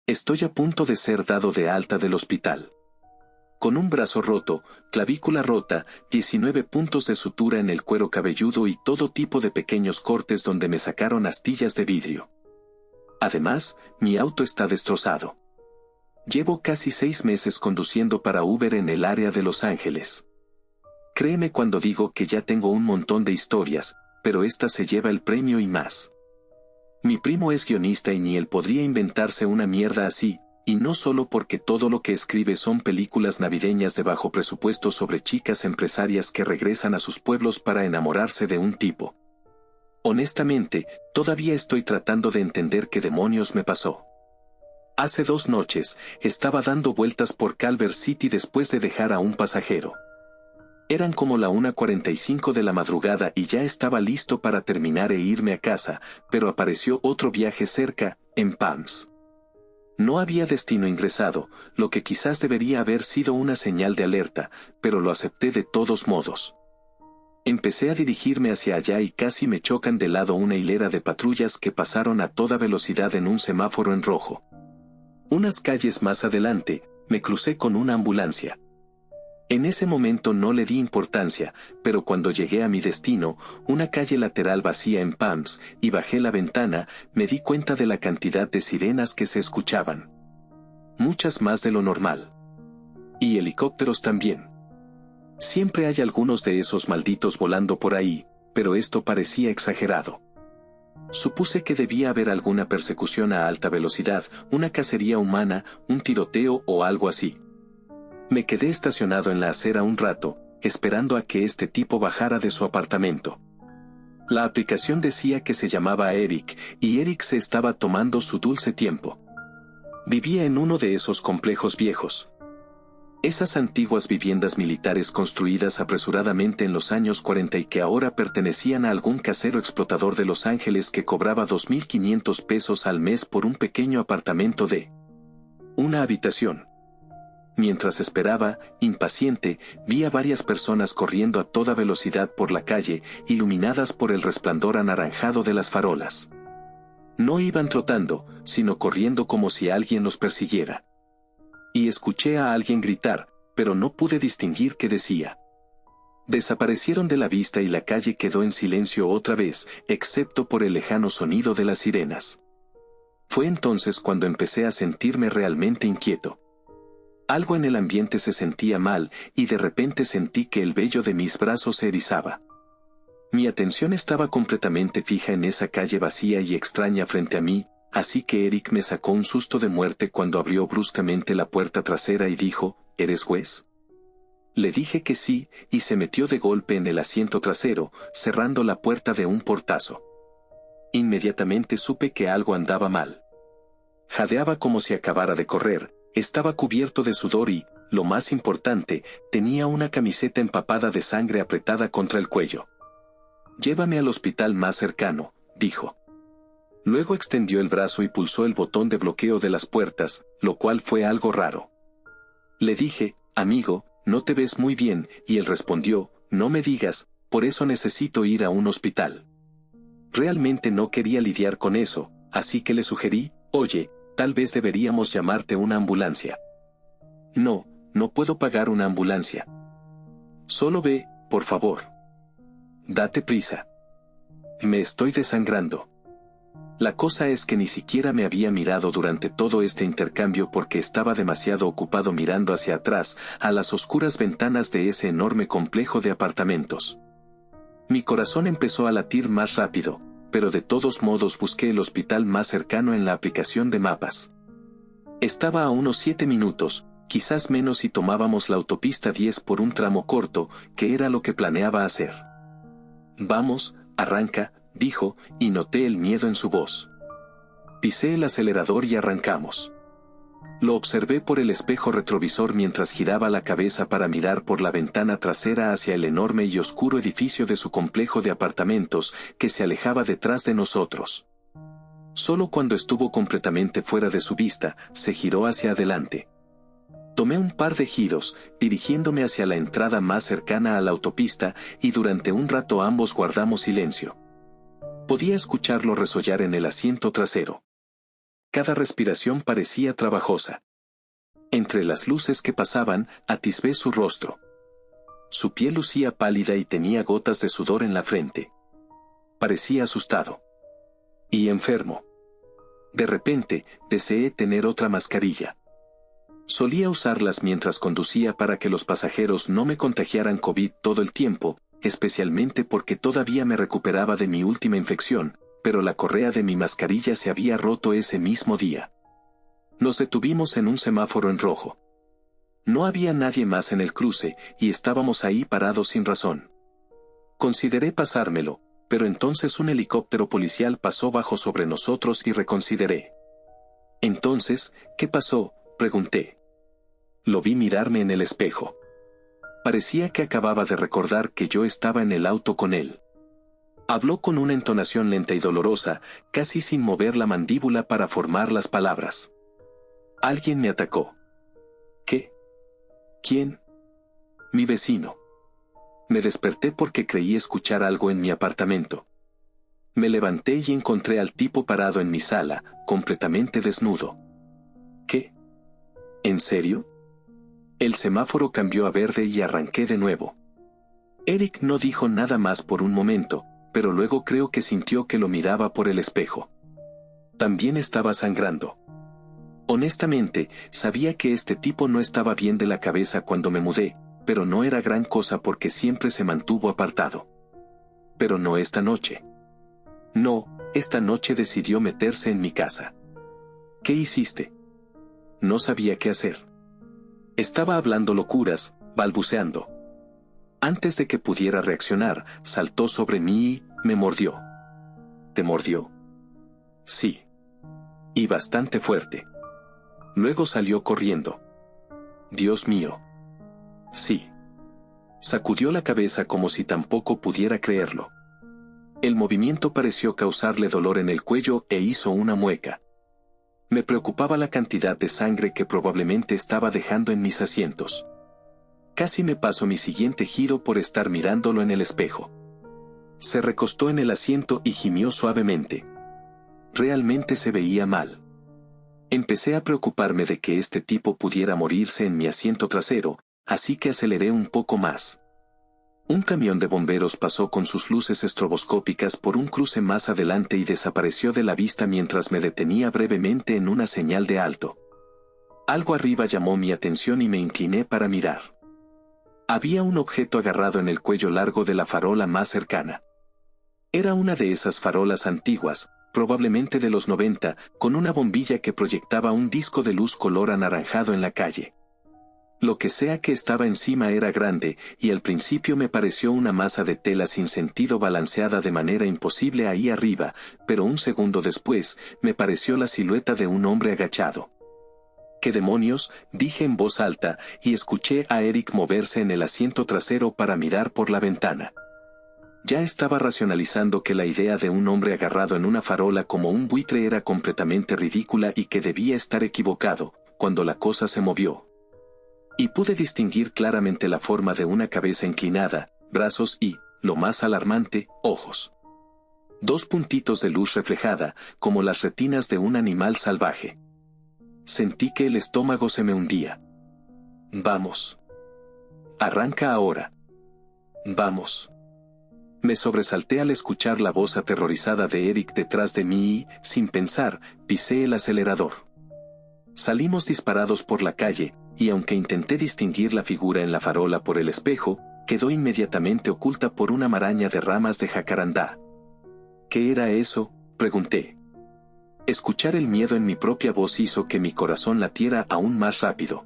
Estoy a punto de ser dado de alta del hospital. Con un brazo roto, clavícula rota, 19 puntos de sutura en el cuero cabelludo y todo tipo de pequeños cortes donde me sacaron astillas de vidrio. Además, mi auto está destrozado. Llevo casi 6 meses conduciendo para Uber en el área de Los Ángeles. Créeme cuando digo que ya tengo un montón de historias, pero esta se lleva el premio y más. Mi primo es guionista y ni él podría inventarse una mierda así, y no solo porque todo lo que escribe son películas navideñas de bajo presupuesto sobre chicas empresarias que regresan a sus pueblos para enamorarse de un tipo. Honestamente, todavía estoy tratando de entender qué demonios me pasó. Hace 2 noches, estaba dando vueltas por Culver City después de dejar a un pasajero. Eran como la 1:45 de la madrugada y ya estaba listo para terminar e irme a casa, pero apareció otro viaje cerca, en Palms. No había destino ingresado, lo que quizás debería haber sido una señal de alerta, pero lo acepté de todos modos. Empecé a dirigirme hacia allá y casi me chocan de lado una hilera de patrullas que pasaron a toda velocidad en un semáforo en rojo. Unas calles más adelante, me crucé con una ambulancia. En ese momento no le di importancia, pero cuando llegué a mi destino, una calle lateral vacía en Palms, y bajé la ventana, me di cuenta de la cantidad de sirenas que se escuchaban. Muchas más de lo normal. Y helicópteros también. Siempre hay algunos de esos malditos volando por ahí, pero esto parecía exagerado. Supuse que debía haber alguna persecución a alta velocidad, una cacería humana, un tiroteo o algo así. Me quedé estacionado en la acera un rato, esperando a que este tipo bajara de su apartamento. La aplicación decía que se llamaba Eric, y Eric se estaba tomando su dulce tiempo. Vivía en uno de esos complejos viejos. Esas antiguas viviendas militares construidas apresuradamente en los años 40 y que ahora pertenecían a algún casero explotador de Los Ángeles que cobraba $2,500 al mes por un pequeño apartamento de una habitación. Mientras esperaba, impaciente, vi a varias personas corriendo a toda velocidad por la calle, iluminadas por el resplandor anaranjado de las farolas. No iban trotando, sino corriendo como si alguien los persiguiera. Y escuché a alguien gritar, pero no pude distinguir qué decía. Desaparecieron de la vista y la calle quedó en silencio otra vez, excepto por el lejano sonido de las sirenas. Fue entonces cuando empecé a sentirme realmente inquieto. Algo en el ambiente se sentía mal, y de repente sentí que el vello de mis brazos se erizaba. Mi atención estaba completamente fija en esa calle vacía y extraña frente a mí, así que Eric me sacó un susto de muerte cuando abrió bruscamente la puerta trasera y dijo, ¿eres Wes? Le dije que sí, y se metió de golpe en el asiento trasero, cerrando la puerta de un portazo. Inmediatamente supe que algo andaba mal. Jadeaba como si acabara de correr. Estaba cubierto de sudor y, lo más importante, tenía una camiseta empapada de sangre apretada contra el cuello. «Llévame al hospital más cercano», dijo. Luego extendió el brazo y pulsó el botón de bloqueo de las puertas, lo cual fue algo raro. Le dije, «Amigo, no te ves muy bien», y él respondió, «No me digas, por eso necesito ir a un hospital». Realmente no quería lidiar con eso, así que le sugerí, «Oye, tal vez deberíamos llamarte una ambulancia». «No, no puedo pagar una ambulancia». «Solo ve, por favor». «Date prisa. Me estoy desangrando». La cosa es que ni siquiera me había mirado durante todo este intercambio porque estaba demasiado ocupado mirando hacia atrás, a las oscuras ventanas de ese enorme complejo de apartamentos. Mi corazón empezó a latir más rápido, pero de todos modos busqué el hospital más cercano en la aplicación de mapas. Estaba a unos 7 minutos, quizás menos si tomábamos la autopista 10 por un tramo corto, que era lo que planeaba hacer. «Vamos, arranca», dijo, y noté el miedo en su voz. Pisé el acelerador y arrancamos. Lo observé por el espejo retrovisor mientras giraba la cabeza para mirar por la ventana trasera hacia el enorme y oscuro edificio de su complejo de apartamentos que se alejaba detrás de nosotros. Solo cuando estuvo completamente fuera de su vista, se giró hacia adelante. Tomé un par de giros, dirigiéndome hacia la entrada más cercana a la autopista, y durante un rato ambos guardamos silencio. Podía escucharlo resollar en el asiento trasero. Cada respiración parecía trabajosa. Entre las luces que pasaban, atisbé su rostro. Su piel lucía pálida y tenía gotas de sudor en la frente. Parecía asustado. Y enfermo. De repente, deseé tener otra mascarilla. Solía usarlas mientras conducía para que los pasajeros no me contagiaran COVID todo el tiempo, especialmente porque todavía me recuperaba de mi última infección, pero la correa de mi mascarilla se había roto ese mismo día. Nos detuvimos en un semáforo en rojo. No había nadie más en el cruce, y estábamos ahí parados sin razón. Consideré pasármelo, pero entonces un helicóptero policial pasó bajo sobre nosotros y reconsideré. Entonces, ¿qué pasó?, pregunté. Lo vi mirarme en el espejo. Parecía que acababa de recordar que yo estaba en el auto con él. Habló con una entonación lenta y dolorosa, casi sin mover la mandíbula para formar las palabras. Alguien me atacó. ¿Qué? ¿Quién? Mi vecino. Me desperté porque creí escuchar algo en mi apartamento. Me levanté y encontré al tipo parado en mi sala, completamente desnudo. ¿Qué? ¿En serio? El semáforo cambió a verde y arranqué de nuevo. Eric no dijo nada más por un momento, pero luego creo que sintió que lo miraba por el espejo. También estaba sangrando. Honestamente, sabía que este tipo no estaba bien de la cabeza cuando me mudé, pero no era gran cosa porque siempre se mantuvo apartado. Pero no esta noche. No, esta noche decidió meterse en mi casa. ¿Qué hiciste? No sabía qué hacer. Estaba hablando locuras, balbuceando. Antes de que pudiera reaccionar, saltó sobre mí y me mordió. ¿Te mordió? Sí. Y bastante fuerte. Luego salió corriendo. Dios mío. Sí. Sacudió la cabeza como si tampoco pudiera creerlo. El movimiento pareció causarle dolor en el cuello e hizo una mueca. Me preocupaba la cantidad de sangre que probablemente estaba dejando en mis asientos. Casi me paso mi siguiente giro por estar mirándolo en el espejo. Se recostó en el asiento y gimió suavemente. Realmente se veía mal. Empecé a preocuparme de que este tipo pudiera morirse en mi asiento trasero, así que aceleré un poco más. Un camión de bomberos pasó con sus luces estroboscópicas por un cruce más adelante y desapareció de la vista mientras me detenía brevemente en una señal de alto. Algo arriba llamó mi atención y me incliné para mirar. Había un objeto agarrado en el cuello largo de la farola más cercana. Era una de esas farolas antiguas, probablemente de los 90, con una bombilla que proyectaba un disco de luz color anaranjado en la calle. Lo que sea que estaba encima era grande, y al principio me pareció una masa de tela sin sentido balanceada de manera imposible ahí arriba, pero un segundo después, me pareció la silueta de un hombre agachado. ¿Qué demonios?, dije en voz alta, y escuché a Eric moverse en el asiento trasero para mirar por la ventana. Ya estaba racionalizando que la idea de un hombre agarrado en una farola como un buitre era completamente ridícula y que debía estar equivocado, cuando la cosa se movió. Y pude distinguir claramente la forma de una cabeza inclinada, brazos y, lo más alarmante, ojos. 2 puntitos de luz reflejada, como las retinas de un animal salvaje. Sentí que el estómago se me hundía. Vamos. Arranca ahora. Vamos. Me sobresalté al escuchar la voz aterrorizada de Eric detrás de mí y, sin pensar, pisé el acelerador. Salimos disparados por la calle, y aunque intenté distinguir la figura en la farola por el espejo, quedó inmediatamente oculta por una maraña de ramas de jacarandá. ¿Qué era eso?, pregunté. Escuchar el miedo en mi propia voz hizo que mi corazón latiera aún más rápido.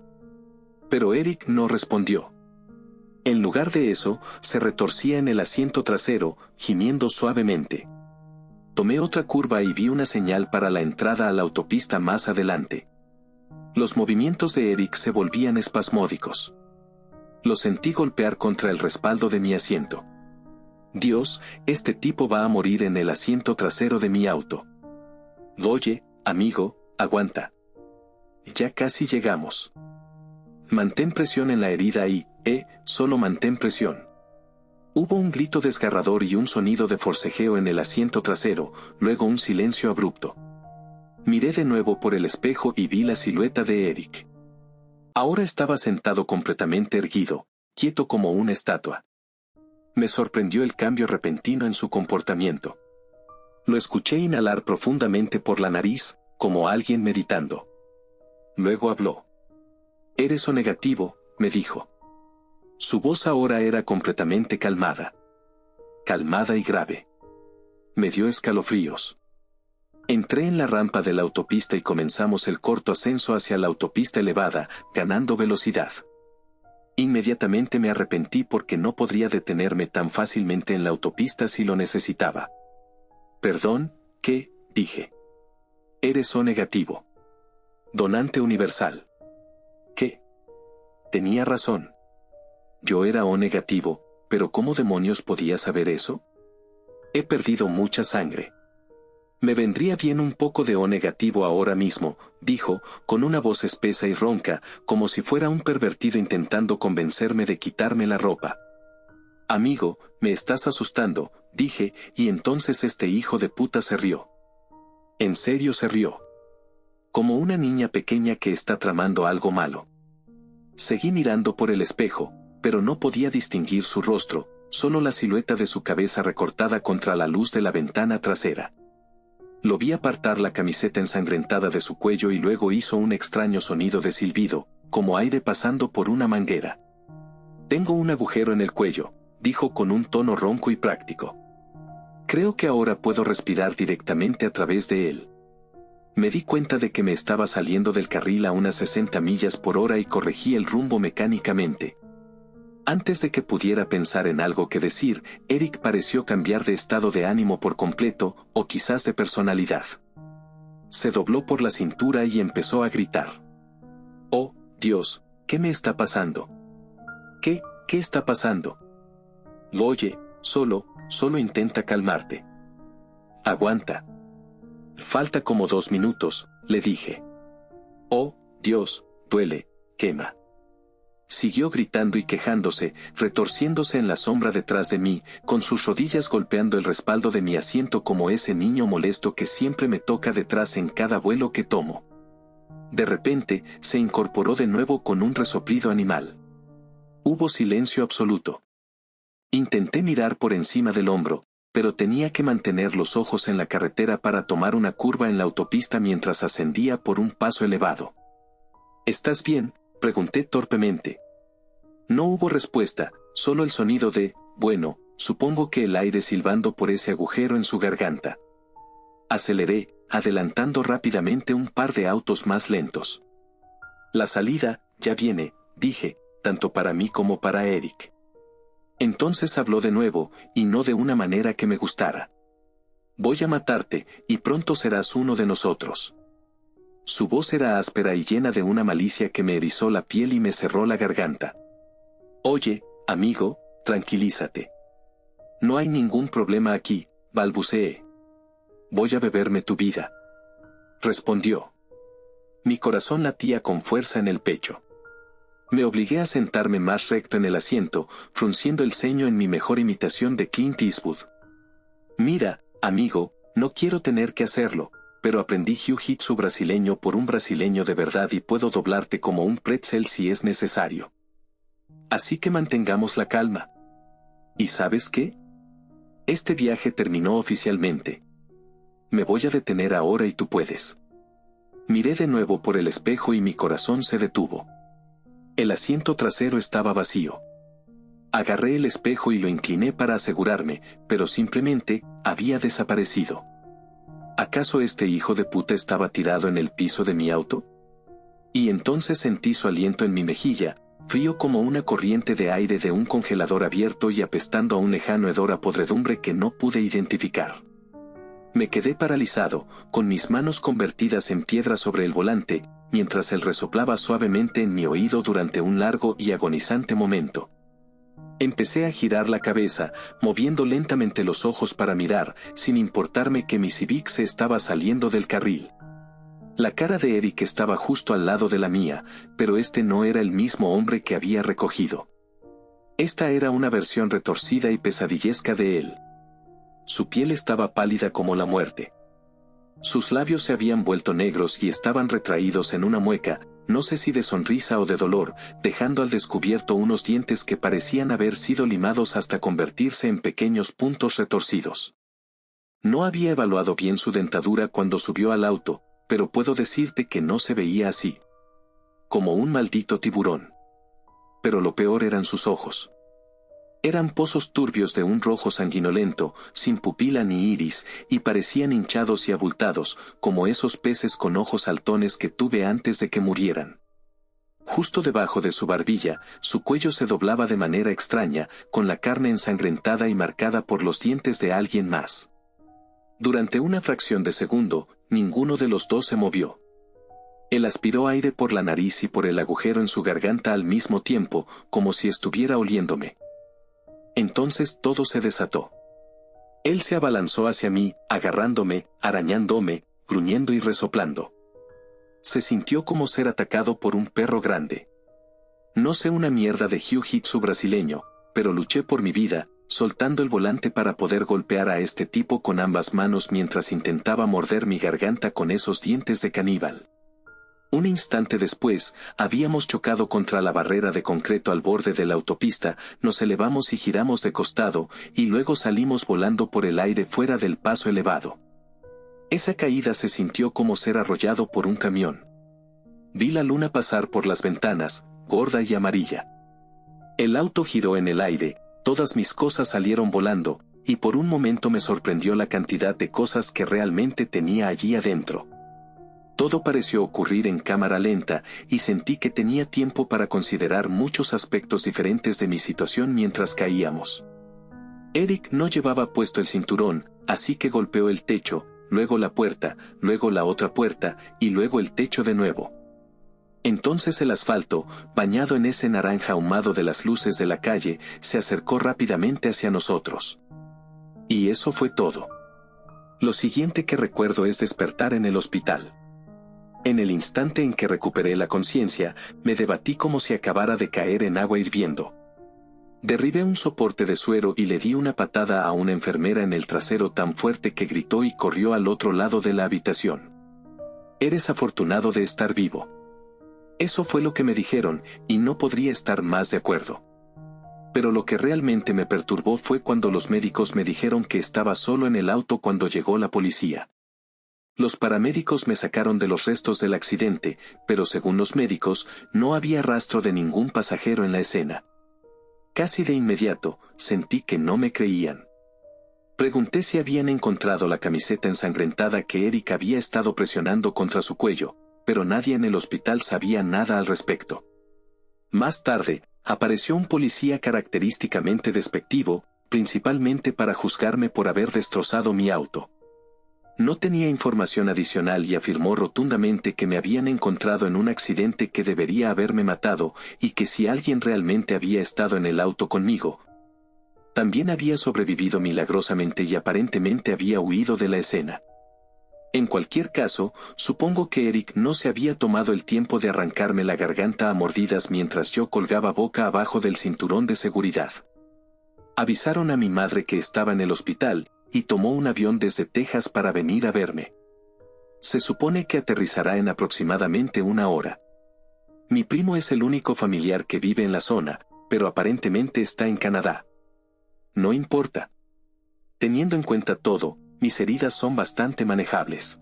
Pero Eric no respondió. En lugar de eso, se retorcía en el asiento trasero, gimiendo suavemente. Tomé otra curva y vi una señal para la entrada a la autopista más adelante. Los movimientos de Eric se volvían espasmódicos. Lo sentí golpear contra el respaldo de mi asiento. Dios, este tipo va a morir en el asiento trasero de mi auto. Oye, amigo, aguanta. Ya casi llegamos. Mantén presión en la herida y, solo mantén presión. Hubo un grito desgarrador y un sonido de forcejeo en el asiento trasero, luego un silencio abrupto. Miré de nuevo por el espejo y vi la silueta de Eric. Ahora estaba sentado completamente erguido, quieto como una estatua. Me sorprendió el cambio repentino en su comportamiento. Lo escuché inhalar profundamente por la nariz, como alguien meditando. Luego habló. «Eres O negativo», me dijo. Su voz ahora era completamente calmada. Calmada y grave. Me dio escalofríos. Entré en la rampa de la autopista y comenzamos el corto ascenso hacia la autopista elevada, ganando velocidad. Inmediatamente me arrepentí porque no podría detenerme tan fácilmente en la autopista si lo necesitaba. «Perdón, ¿qué?», dije. «Eres O negativo. Donante universal». ¿Qué? Tenía razón. Yo era O negativo, pero ¿cómo demonios podía saber eso? He perdido mucha sangre. Me vendría bien un poco de O negativo ahora mismo, dijo, con una voz espesa y ronca, como si fuera un pervertido intentando convencerme de quitarme la ropa. Amigo, me estás asustando, dije, y entonces este hijo de puta se rió. En serio se rió. Como una niña pequeña que está tramando algo malo. Seguí mirando por el espejo, pero no podía distinguir su rostro, solo la silueta de su cabeza recortada contra la luz de la ventana trasera. Lo vi apartar la camiseta ensangrentada de su cuello y luego hizo un extraño sonido de silbido, como aire pasando por una manguera. «Tengo un agujero en el cuello», dijo con un tono ronco y práctico. «Creo que ahora puedo respirar directamente a través de él». Me di cuenta de que me estaba saliendo del carril a unas 60 millas por hora y corregí el rumbo mecánicamente. Antes de que pudiera pensar en algo que decir, Eric pareció cambiar de estado de ánimo por completo, o quizás de personalidad. Se dobló por la cintura y empezó a gritar. «Oh, Dios, ¿qué me está pasando? ¿Qué está pasando? Oye, solo intenta calmarte. Aguanta. Falta como 2 minutos», le dije. «Oh, Dios, duele, quema». Siguió gritando y quejándose, retorciéndose en la sombra detrás de mí, con sus rodillas golpeando el respaldo de mi asiento como ese niño molesto que siempre me toca detrás en cada vuelo que tomo. De repente, se incorporó de nuevo con un resoplido animal. Hubo silencio absoluto. Intenté mirar por encima del hombro, pero tenía que mantener los ojos en la carretera para tomar una curva en la autopista mientras ascendía por un paso elevado. «¿Estás bien?», pregunté torpemente. No hubo respuesta, solo el sonido de, bueno, supongo que el aire silbando por ese agujero en su garganta. Aceleré, adelantando rápidamente un par de autos más lentos. «La salida, ya viene», dije, tanto para mí como para Eric. Entonces habló de nuevo, y no de una manera que me gustara. «Voy a matarte, y pronto serás uno de nosotros». Su voz era áspera y llena de una malicia que me erizó la piel y me cerró la garganta. «Oye, amigo, tranquilízate. No hay ningún problema aquí», balbuceé. «Voy a beberme tu vida», respondió. Mi corazón latía con fuerza en el pecho. Me obligué a sentarme más recto en el asiento, frunciendo el ceño en mi mejor imitación de Clint Eastwood. «Mira, amigo, no quiero tener que hacerlo, pero aprendí jiu-jitsu brasileño por un brasileño de verdad y puedo doblarte como un pretzel si es necesario. Así que mantengamos la calma. ¿Y sabes qué? Este viaje terminó oficialmente. Me voy a detener ahora y tú puedes». Miré de nuevo por el espejo y mi corazón se detuvo. El asiento trasero estaba vacío. Agarré el espejo y lo incliné para asegurarme, pero simplemente, había desaparecido. ¿Acaso este hijo de puta estaba tirado en el piso de mi auto? Y entonces sentí su aliento en mi mejilla, frío como una corriente de aire de un congelador abierto y apestando a un lejano hedor a podredumbre que no pude identificar. Me quedé paralizado, con mis manos convertidas en piedra sobre el volante, mientras él resoplaba suavemente en mi oído durante un largo y agonizante momento. Empecé a girar la cabeza, moviendo lentamente los ojos para mirar, sin importarme que mi Civic se estaba saliendo del carril. La cara de Eric estaba justo al lado de la mía, pero este no era el mismo hombre que había recogido. Esta era una versión retorcida y pesadillesca de él. Su piel estaba pálida como la muerte. Sus labios se habían vuelto negros y estaban retraídos en una mueca, no sé si de sonrisa o de dolor, dejando al descubierto unos dientes que parecían haber sido limados hasta convertirse en pequeños puntos retorcidos. No había evaluado bien su dentadura cuando subió al auto, pero puedo decirte que no se veía así. Como un maldito tiburón. Pero lo peor eran sus ojos. Eran pozos turbios de un rojo sanguinolento, sin pupila ni iris, y parecían hinchados y abultados, como esos peces con ojos saltones que tuve antes de que murieran. Justo debajo de su barbilla, su cuello se doblaba de manera extraña, con la carne ensangrentada y marcada por los dientes de alguien más. Durante una fracción de segundo, ninguno de los dos se movió. Él aspiró aire por la nariz y por el agujero en su garganta al mismo tiempo, como si estuviera oliéndome. Entonces todo se desató. Él se abalanzó hacia mí, agarrándome, arañándome, gruñendo y resoplando. Se sintió como ser atacado por un perro grande. No sé una mierda de jiu-jitsu brasileño, pero luché por mi vida, soltando el volante para poder golpear a este tipo con ambas manos mientras intentaba morder mi garganta con esos dientes de caníbal. Un instante después, habíamos chocado contra la barrera de concreto al borde de la autopista, nos elevamos y giramos de costado, y luego salimos volando por el aire fuera del paso elevado. Esa caída se sintió como ser arrollado por un camión. Vi la luna pasar por las ventanas, gorda y amarilla. El auto giró en el aire, todas mis cosas salieron volando, y por un momento me sorprendió la cantidad de cosas que realmente tenía allí adentro. Todo pareció ocurrir en cámara lenta, y sentí que tenía tiempo para considerar muchos aspectos diferentes de mi situación mientras caíamos. Eric no llevaba puesto el cinturón, así que golpeó el techo, luego la puerta, luego la otra puerta, y luego el techo de nuevo. Entonces el asfalto, bañado en ese naranja ahumado de las luces de la calle, se acercó rápidamente hacia nosotros. Y eso fue todo. Lo siguiente que recuerdo es despertar en el hospital. En el instante en que recuperé la conciencia, me debatí como si acabara de caer en agua hirviendo. Derribé un soporte de suero y le di una patada a una enfermera en el trasero tan fuerte que gritó y corrió al otro lado de la habitación. «Eres afortunado de estar vivo». Eso fue lo que me dijeron, y no podría estar más de acuerdo. Pero lo que realmente me perturbó fue cuando los médicos me dijeron que estaba solo en el auto cuando llegó la policía. Los paramédicos me sacaron de los restos del accidente, pero según los médicos, no había rastro de ningún pasajero en la escena. Casi de inmediato, sentí que no me creían. Pregunté si habían encontrado la camiseta ensangrentada que Eric había estado presionando contra su cuello, pero nadie en el hospital sabía nada al respecto. Más tarde, apareció un policía característicamente despectivo, principalmente para juzgarme por haber destrozado mi auto. No tenía información adicional y afirmó rotundamente que me habían encontrado en un accidente que debería haberme matado, y que si alguien realmente había estado en el auto conmigo, también había sobrevivido milagrosamente y aparentemente había huido de la escena. En cualquier caso, supongo que Eric no se había tomado el tiempo de arrancarme la garganta a mordidas mientras yo colgaba boca abajo del cinturón de seguridad. Avisaron a mi madre que estaba en el hospital, y tomó un avión desde Texas para venir a verme. Se supone que aterrizará en aproximadamente una hora. Mi primo es el único familiar que vive en la zona, pero aparentemente está en Canadá. No importa. Teniendo en cuenta todo, mis heridas son bastante manejables.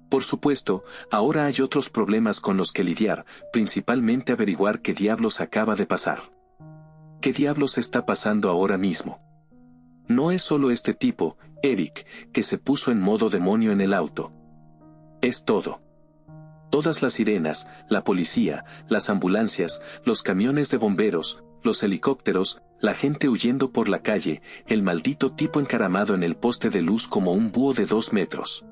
Por supuesto, ahora hay otros problemas con los que lidiar, principalmente averiguar qué diablos acaba de pasar. ¿Qué diablos está pasando ahora mismo? No es solo este tipo, Eric, que se puso en modo demonio en el auto. Es todo. Todas las sirenas, la policía, las ambulancias, los camiones de bomberos, los helicópteros, la gente huyendo por la calle, el maldito tipo encaramado en el poste de luz como un búho de 2 metros.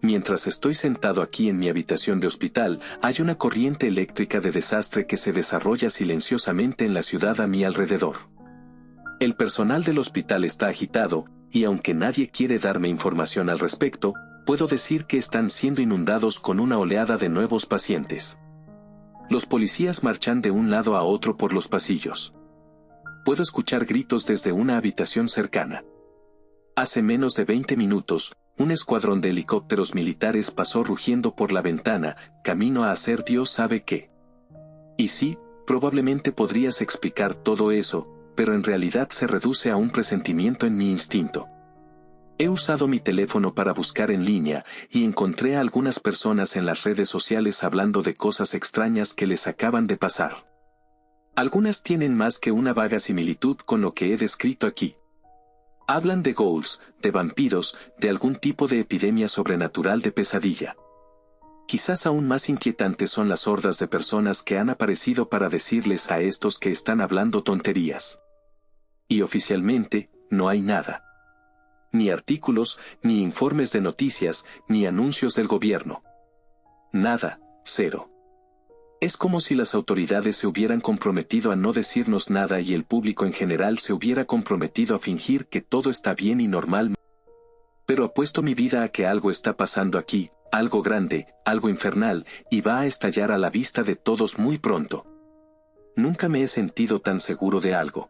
Mientras estoy sentado aquí en mi habitación de hospital, hay una corriente eléctrica de desastre que se desarrolla silenciosamente en la ciudad a mi alrededor. El personal del hospital está agitado, y aunque nadie quiere darme información al respecto, puedo decir que están siendo inundados con una oleada de nuevos pacientes. Los policías marchan de un lado a otro por los pasillos. Puedo escuchar gritos desde una habitación cercana. Hace menos de 20 minutos, un escuadrón de helicópteros militares pasó rugiendo por la ventana, camino a hacer Dios sabe qué. Y sí, probablemente podrías explicar todo eso, pero en realidad se reduce a un presentimiento en mi instinto. He usado mi teléfono para buscar en línea, y encontré a algunas personas en las redes sociales hablando de cosas extrañas que les acaban de pasar. Algunas tienen más que una vaga similitud con lo que he descrito aquí. Hablan de ghouls, de vampiros, de algún tipo de epidemia sobrenatural de pesadilla. Quizás aún más inquietantes son las hordas de personas que han aparecido para decirles a estos que están hablando tonterías. Y oficialmente, no hay nada. Ni artículos, ni informes de noticias, ni anuncios del gobierno. Nada, cero. Es como si las autoridades se hubieran comprometido a no decirnos nada y el público en general se hubiera comprometido a fingir que todo está bien y normal. Pero apuesto mi vida a que algo está pasando aquí, algo grande, algo infernal, y va a estallar a la vista de todos muy pronto. Nunca me he sentido tan seguro de algo.